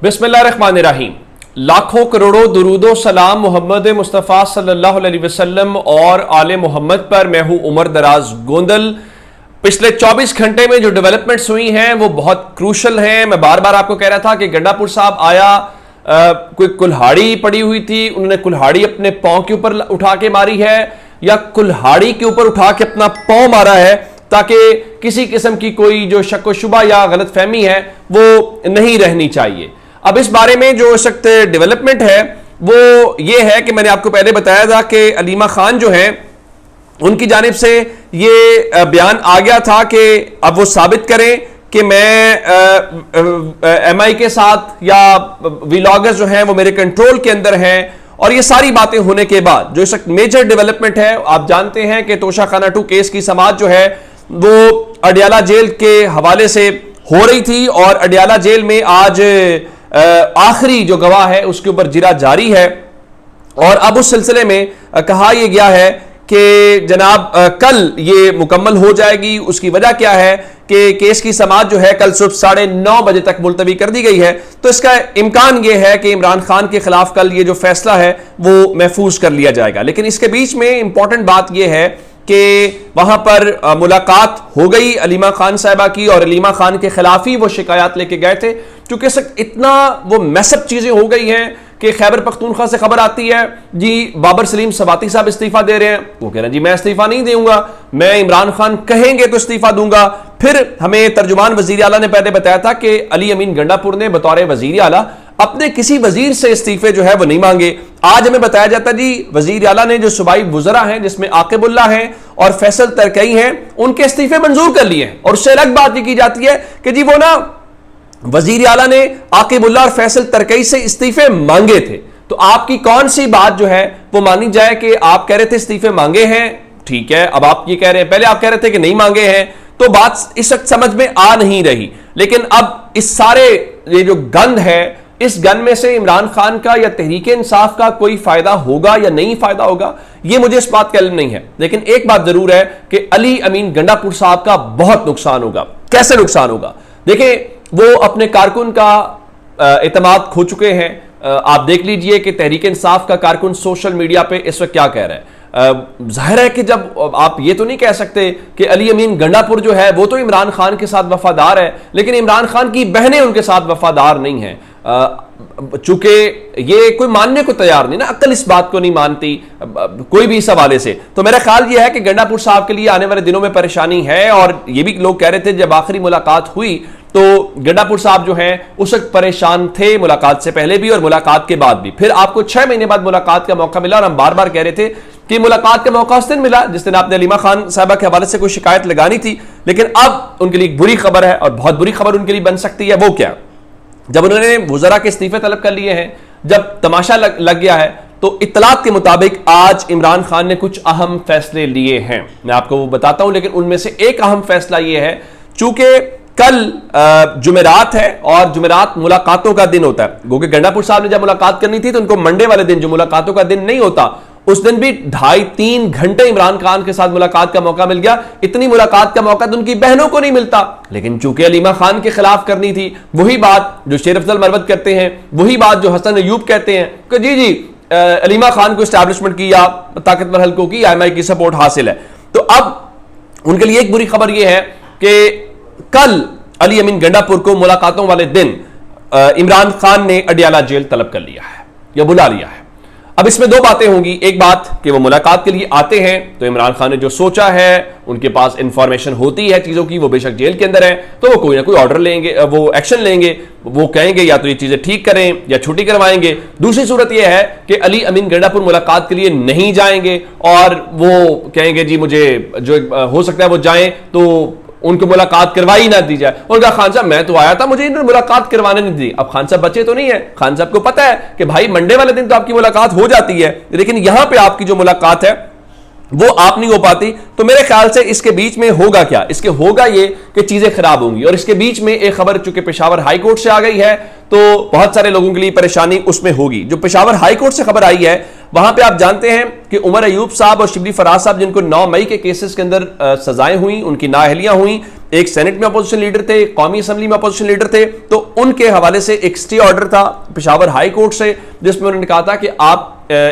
बिस्मिल्लाहिर्रहमानिर्रहीम। लाखों करोड़ों दुरूदो सलाम मोहम्मद मुस्तफ़ा सल्लल्लाहु अलैहि वसल्लम और आले मोहम्मद पर। मैं हूं उमर दराज गोंदल। पिछले 24 घंटे में जो डेवलपमेंट्स हुई हैं वो बहुत क्रूशल हैं। मैं बार बार आपको कह रहा था कि गंडापुर साहब आया, कोई कुल्हाड़ी पड़ी हुई थी, उन्होंने कुल्हाड़ी अपने पांव के ऊपर उठा के मारी है या कुल्हाड़ी के ऊपर उठा के अपना पांव मारा है, ताकि किसी किस्म की कोई जो शक व शुबा या गलत फहमी है वो नहीं रहनी चाहिए। अब इस बारे में जो इस वक्त डेवलपमेंट है वो ये है कि मैंने आपको पहले बताया था कि अलीमा खान जो है उनकी जानिब से ये बयान आ गया था कि अब वो साबित करें कि मैं एमआई के साथ या व्लॉगर्स जो हैं वो मेरे कंट्रोल के अंदर हैं। और ये सारी बातें होने के बाद जो इस वक्त मेजर डेवलपमेंट है, आप जानते हैं कि तोशा खाना 2 केस की समाअत जो है वो अडियाला जेल के हवाले से हो रही थी और अडियाला जेल में आज आखिरी जो गवाह है उसके ऊपर जिरा जारी है। और अब उस सिलसिले में कहा यह गया है कि जनाब कल ये मुकम्मल हो जाएगी। उसकी वजह क्या है कि केस की समाअत जो है कल सुबह 9:30 बजे तक मुलतवी कर दी गई है। तो इसका इम्कान ये है कि इमरान खान के खिलाफ कल ये जो फैसला है वो महफूज कर लिया जाएगा। लेकिन इसके बीच में इंपॉर्टेंट बात यह है कि वहां पर मुलाकात हो गई अलीमा खान साहिबा की और अलीमा खान के खिलाफ ही वो शिकायत लेके गए थे। चूंकि इतना वो मैसअप चीजें हो गई हैं कि खैबर पख्तूनख्वा से खबर आती है जी बाबर सलीम सवाती साहब इस्तीफा दे रहे हैं। वो कह रहे हैं जी मैं इस्तीफा नहीं दूंगा, मैं इमरान खान कहेंगे तो इस्तीफा दूंगा। फिर हमें तर्जुमान वजीर आला ने पहले बताया था कि अली अमीन गंडापुर ने बतौर वजीर आला अपने किसी वजीर से इस्तीफे जो है वो नहीं मांगे। आज हमें बताया जाता है जी वजीर आला ने जो सूबाई वुज़रा हैं जिसमें आकिबुल्ला हैं और फैसल तरकई हैं उनके इस्तीफे मंजूर कर लिए हैं। और उससे अलग बात ये की जाती है कि जी वो ना वजीर आला ने आकिबुल्ला और फैसल तरकई से इस्तीफे मांगे थे। तो आपकी कौन सी बात जो है वो मानी जाए कि आप कह रहे थे इस्तीफे मांगे हैं, ठीक है, अब आप ये कह रहे हैं, पहले आप कह रहे थे कि नहीं मांगे हैं, तो बात इस वक्त समझ में आ नहीं रही। लेकिन अब इस सारे ये जो गंद है इस गन में से इमरान खान का या तहरीक इंसाफ का कोई फायदा होगा या नहीं फायदा होगा, यह मुझे इस बात का इल्म नहीं है। लेकिन एक बात जरूर है कि अली अमीन गंडापुर साहब का बहुत नुकसान होगा। कैसे नुकसान होगा? देखिए, वो अपने कारकुन का एतमाद खो चुके हैं। आप देख लीजिए कि तहरीक इंसाफ का कारकुन सोशल मीडिया पे इस वक्त क्या कह रहा है। जाहिर है कि जब आप ये तो नहीं कह सकते कि अली अमीन गंडापुर जो है वो तो इमरान खान के साथ वफादार है, लेकिन इमरान खान की बहनें उनके साथ वफादार नहीं है। चूंकि ये कोई मानने को तैयार नहीं ना, अक्ल इस बात को नहीं मानती कोई भी इस हवाले से। तो मेरा ख्याल यह है कि गंडापुर साहब के लिए आने वाले दिनों में परेशानी है। और ये भी लोग कह रहे थे जब आखिरी मुलाकात हुई तो गंडापुर साहब जो हैं उस वक्त परेशान थे, मुलाकात से पहले भी और मुलाकात के बाद भी। फिर आपको 6 महीने बाद मुलाकात का मौका मिला और हम बार बार कह रहे थे कि मुलाकात का मौका उस दिन मिला जिस दिन आपने अलीमा खान साहबा के हवाले से कोई शिकायत लगानी थी। लेकिन अब उनके लिए एक बुरी खबर है और बहुत बुरी खबर उनके लिए बन सकती है। वो क्या? जब उन्होंने वुज़रा के इस्तीफे तलब कर लिए हैं, जब तमाशा लग गया है, तो इत्तलात के मुताबिक आज इमरान खान ने कुछ अहम फैसले लिए हैं। मैं आपको वो बताता हूं, लेकिन उनमें से एक अहम फैसला ये है, चूंकि कल जुमेरात है और जुमेरात मुलाकातों का दिन होता है। क्योंकि गंडापुर साहब ने जब मुलाकात करनी थी तो उनको मंडे वाले दिन जो मुलाकातों का दिन नहीं होता उस दिन भी 2.5-3 घंटे इमरान खान के साथ मुलाकात का मौका मिल गया। इतनी मुलाकात का मौका तो उनकी बहनों को नहीं मिलता। लेकिन चूंकि अलीमा खान के खिलाफ करनी थी, वही बात जो शेर अफजल मरवत कहते हैं, वही बात जो हसन अयूब कहते हैं कि जी अलीमा खान को एस्टैब्लिशमेंट की या ताकतवर हल्कों की IMI की सपोर्ट हासिल है। तो अब उनके लिए एक बुरी खबर यह है कि कल अली अमीन गंडापुर को मुलाकातों वाले दिन इमरान खान ने अडियाला जेल तलब कर लिया है या बुला लिया है। अब इसमें 2 बातें होंगी। एक बात कि वो मुलाकात के लिए आते हैं तो इमरान खान ने जो सोचा है, उनके पास इंफॉर्मेशन होती है चीजों की, वो बेशक जेल के अंदर है तो वो कोई ना कोई ऑर्डर लेंगे, वो एक्शन लेंगे, वो कहेंगे या तो ये चीजें ठीक करें या छुट्टी करवाएंगे। दूसरी सूरत यह है कि अली अमीन गंडापुर मुलाकात के लिए नहीं जाएंगे और वो कहेंगे जी मुझे जो हो सकता है वो जाएं तो उनको मुलाकात करवाई ना दी जाए। उनका खान साहब मैं तो आया था, मुझे इन्होंने मुलाकात करवाने नहीं दी। अब खान साहब बच्चे तो नहीं है, खान साहब को पता है कि भाई मंडे वाले दिन तो आपकी मुलाकात हो जाती है, लेकिन यहां पे आपकी जो मुलाकात है वो आप नहीं हो पाती। तो मेरे ख्याल से इसके बीच में होगा क्या? इसके होगा ये कि चीजें खराब होंगी। और इसके बीच में एक खबर चूंकि पेशावर हाई कोर्ट से आ गई है तो बहुत सारे लोगों के लिए परेशानी उसमें होगी। जो पेशावर हाई कोर्ट से खबर आई है वहां पे आप जानते हैं कि उमर अयूब साहब और शिबली फराज साहब जिनको 9 मई के केसेस के अंदर सजाएं हुई, उनकी नाअहलियां हुई, एक सेनेट में अपोजिशन लीडर थे, कौमी असेंबली में अपोजिशन लीडर थे, तो उनके हवाले से एक स्टे ऑर्डर था पेशावर हाई कोर्ट से, जिसमें उन्होंने कहा था कि आप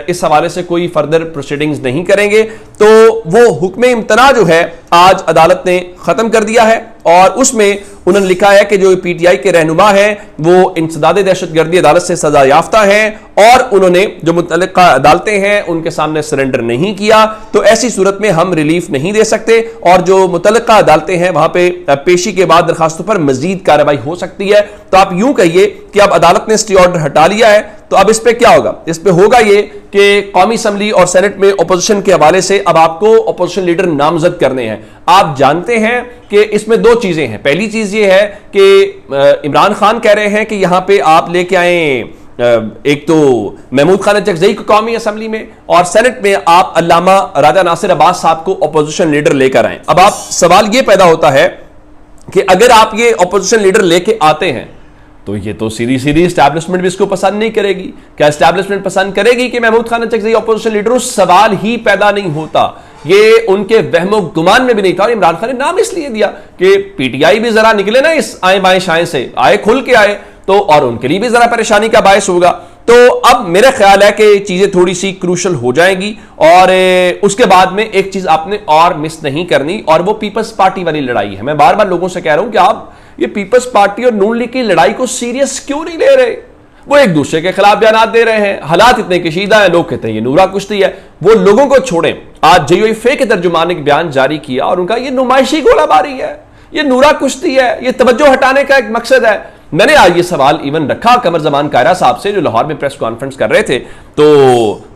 इस हवाले से कोई फर्दर प्रोसीडिंग्स नहीं करेंगे। तो वो हुक्म इम्तना जो है आज अदालत ने खत्म कर दिया है और उसमें उन्होंने लिखा है कि जो पीटीआई के रहनुमा है वो इंसदाद दहशतगर्दी अदालत से सजा याफ्ता है और उन्होंने जो मुतल्लिका अदालतें हैं उनके सामने सरेंडर नहीं किया, तो ऐसी सूरत में हम रिलीफ नहीं दे सकते और जो मुतल्लिका अदालतें हैं वहां पे पेशी के बाद दरखास्तों पर मजीद कार्रवाई हो सकती है। तो आप यूं कहिए कि अब अदालत ने स्टे ऑर्डर हटा लिया है, तो अब इस पे क्या होगा? इस पे होगा ये कि कौमी असेंबली और सेनेट में अपोजिशन के हवाले से अब आपको अपोजिशन लीडर नामजद करने हैं। आप जानते हैं कि इसमें दो चीजें हैं। पहली चीज ये है कि इमरान खान कह रहे हैं कि यहां पे आप लेके आए एक तो महमूद खान चकजई को कौमी असेंबली में और सेनेट में आप अल्लामा राजा नासिर अब्बास साहब को अपोजिशन लीडर लेकर आए। अब आप सवाल ये पैदा होता है कि अगर आप ये अपोजिशन लीडर लेके आते हैं तो ये तो सीधी सीधी एस्टैब्लिशमेंट भी इसको पसंद नहीं करेगी। क्या एस्टैब्लिशमेंट पसंद करेगी कि महमूद खान चकजई अपोजिशन लीडर? उस सवाल ही पैदा नहीं होता, ये उनके वहमो गुमान में भी नहीं था। और इमरान खान ने नाम इसलिए दिया कि पीटीआई भी जरा निकले ना इस आए बाएं शाएं से, आए खुल के आए, तो और उनके लिए भी जरा परेशानी का बायस होगा। तो अब मेरा ख्याल है कि चीजें थोड़ी सी क्रूशल हो जाएंगी और उसके बाद में एक चीज आपने और मिस नहीं करनी और वो पीपल्स पार्टी वाली लड़ाई है। मैं बार बार लोगों से कह रहा हूं कि आप ये पीपल्स पार्टी और नून लीग की लड़ाई को सीरियस क्यों नहीं ले रहे? वो एक दूसरे के खिलाफ बयान दे रहे हैं, हालात इतने कशीदा है, लोग कहते हैं ये नूरा कुश्ती है। वो लोगों को छोड़ें। आज JUIF के तर्जुमान ने एक बयान जारी किया और उनका ये नुमाइशी गोलाबारी है, ये नूरा कुश्ती है, ये तवज्जो हटाने का एक मकसद है। मैंने आज ये सवाल इवन रखा कमर जमान कायरा साहब से जो लाहौर में प्रेस कॉन्फ्रेंस कर रहे थे। तो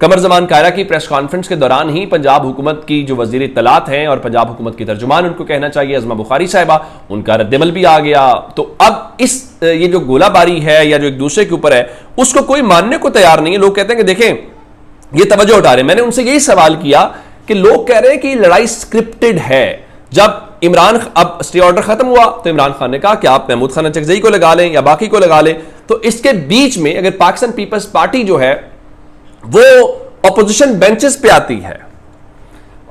कमर जमान कायरा की प्रेस कॉन्फ्रेंस के दौरान ही पंजाब हुकूमत की जो वजीर इत्तलात हैं और पंजाब हुकूमत की तर्जुमान उनको कहना चाहिए अज़मा बुखारी साहिबा, उनका रद्दमल भी आ गया। तो अब इस ये जो गोलाबारी है या जो एक दूसरे के ऊपर है उसको कोई मानने को तैयार नहीं है। लोग कहते हैं कि देखें ये तवज्जो हटा रहे हैं। मैंने उनसे यही सवाल किया कि लोग कह रहे हैं कि लड़ाई स्क्रिप्टेड है। जब इमरान अब स्टे ऑर्डर खत्म हुआ तो इमरान खान ने कहा कि आप महमूद खान चकजई को लगा लें या बाकी को लगा लें। तो इसके बीच में अगर पाकिस्तान पीपल्स पार्टी जो है वो अपोजिशन बेंचेस पे आती है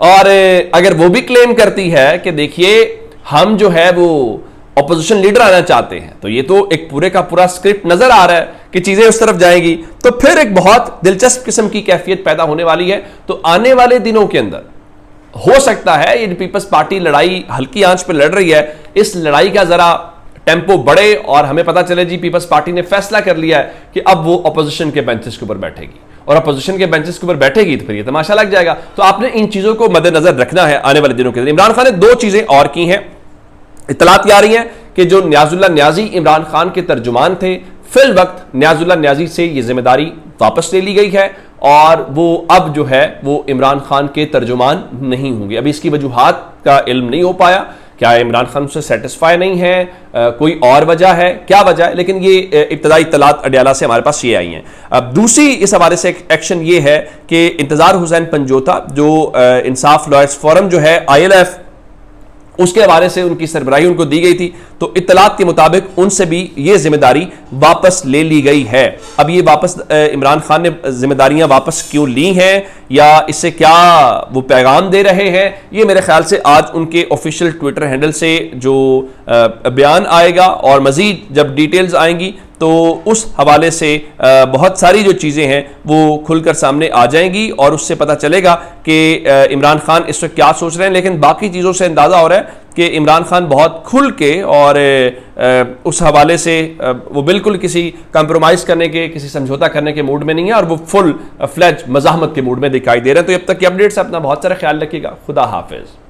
और अगर वो भी क्लेम करती है कि देखिए हम जो है वो अपोजिशन लीडर आना चाहते हैं, तो ये तो एक पूरे का पूरा स्क्रिप्ट नजर आ रहा है कि चीजें उस तरफ जाएंगी, तो फिर एक बहुत दिलचस्प किस्म की कैफियत पैदा होने वाली है। तो आने वाले दिनों के अंदर हो सकता है ये पीपल्स पार्टी लड़ाई हल्की आंच पर लड़ रही है, इस लड़ाई का जरा टेम्पो बढ़े और हमें पता चले जी पीपल्स पार्टी ने फैसला कर लिया है कि अब वो अपोजिशन के बेंचेस के ऊपर बैठेगी और अपोजिशन के बेंचेस के ऊपर बैठेगी तो फिर ये तमाशा लग जाएगा। तो आपने इन चीजों को मद्देनजर रखना है आने वाले दिनों के अंदर। इमरान खान ने दो चीजें और की हैं, इत्तलात आ रही हैं कि जो न्याजुल्लाह न्याजी इमरान खान के तर्जुमान थे, फिल वक्त न्याजुल्लाह न्याजी से ये जिम्मेदारी वापस ले ली गई है और वो अब जो है वो इमरान खान के तर्जुमान नहीं होंगे। अभी इसकी वजूहात का इल्म नहीं हो पाया, क्या इमरान खान से सेटिस्फाई नहीं है, कोई और वजह है, क्या वजह है, लेकिन ये इब्तदाई इत्तलात अडयाला से हमारे पास ये आई हैं। अब दूसरी इस हवाले से एक्शन ये है कि इंतजार हुसैन पंजोता जो इंसाफ लॉयर्स फोरम जो है ILF उसके हवाले से उनकी सरबराही उनको दी गई थी, तो इत्तलात के मुताबिक उनसे भी ये जिम्मेदारी वापस ले ली गई है। अब ये वापस इमरान खान ने जिम्मेदारियां वापस क्यों ली हैं या इससे क्या वो पैगाम दे रहे हैं, ये मेरे ख्याल से आज उनके ऑफिशियल ट्विटर हैंडल से जो बयान आएगा और मजीद जब डिटेल्स आएंगी तो उस हवाले से बहुत सारी जो चीज़ें हैं वो खुलकर सामने आ जाएंगी और उससे पता चलेगा कि इमरान खान इस वक्त क्या सोच रहे हैं। लेकिन बाकी चीज़ों से अंदाज़ा हो रहा है कि इमरान खान बहुत खुल के और उस हवाले से वो बिल्कुल किसी कंप्रोमाइज़ करने के, किसी समझौता करने के मूड में नहीं है और वो फुल फ्लेज मज़ाहमत के मूड में दिखाई दे रहे हैं। तो अब तक की अपडेट्स अपना बहुत सारा ख्याल रखिएगा। खुदा हाफिज़।